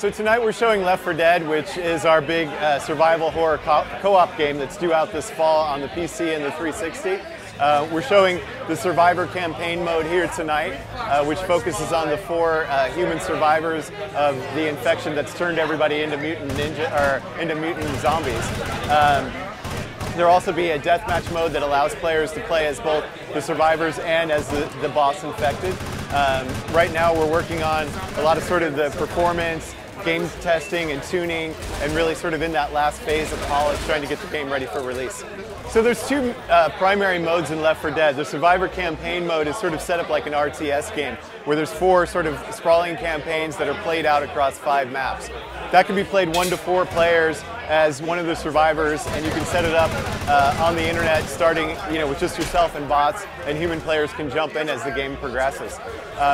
So tonight we're showing Left 4 Dead, which is our big survival horror co-op game that's due out this fall on the PC and the 360. We're showing the Survivor campaign mode here tonight, which focuses on the 4 human survivors of the infection that's turned everybody into mutant zombies. There'll also be a deathmatch mode that allows players to play as both the survivors and as the boss infected. Right now we're working on a lot of sort of the performance, game testing and tuning, and really sort of in that last phase of polish, trying to get the game ready for release. So there's 2 primary modes in Left 4 Dead. The Survivor campaign mode is sort of set up like an RTS game, where there's 4 sort of sprawling campaigns that are played out across 5 maps. That can be played 1 to 4 players as one of the survivors, and you can set it up on the internet, starting with just yourself and bots, and human players can jump in as the game progresses.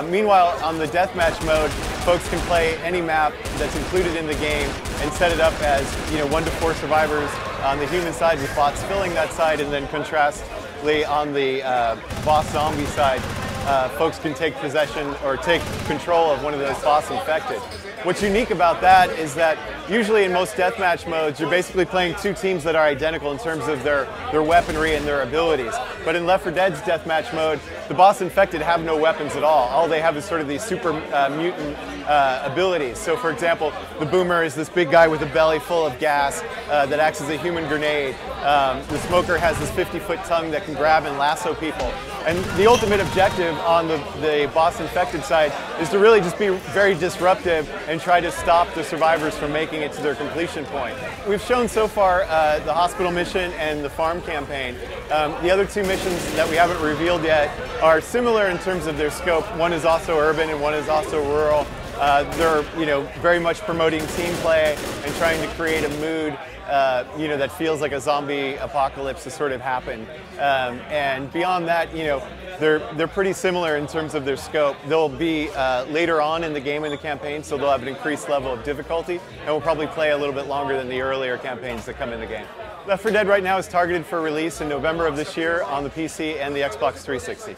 Meanwhile, on the deathmatch mode, folks can play any map that's included in the game and set it up as 1 to 4 survivors on the human side with bots filling that side, and then contrastly on the boss zombie side, folks can take possession or take control of one of those boss infected. What's unique about that is that usually in most deathmatch modes, you're basically playing 2 teams that are identical in terms of their weaponry and their abilities. But in Left 4 Dead's deathmatch mode, the boss infected have no weapons at all. All they have is sort of these super mutant abilities. So for example, the Boomer is this big guy with a belly full of gas that acts as a human grenade. The Smoker has this 50-foot tongue that can grab and lasso people. And the ultimate objective on the boss infected side is to really just be very disruptive and try to stop the survivors from making it to their completion point. We've shown so far the hospital mission and the farm campaign. The other 2 missions that we haven't revealed yet are similar in terms of their scope. One is also urban and one is also rural. They're very much promoting team play and trying to create a mood that feels like a zombie apocalypse has sort of happened. And beyond that, they're pretty similar in terms of their scope. They'll be later on in the game in the campaign, so they'll have an increased level of difficulty, and will probably play a little bit longer than the earlier campaigns that come in the game. Left 4 Dead right now is targeted for release in November of this year on the PC and the Xbox 360.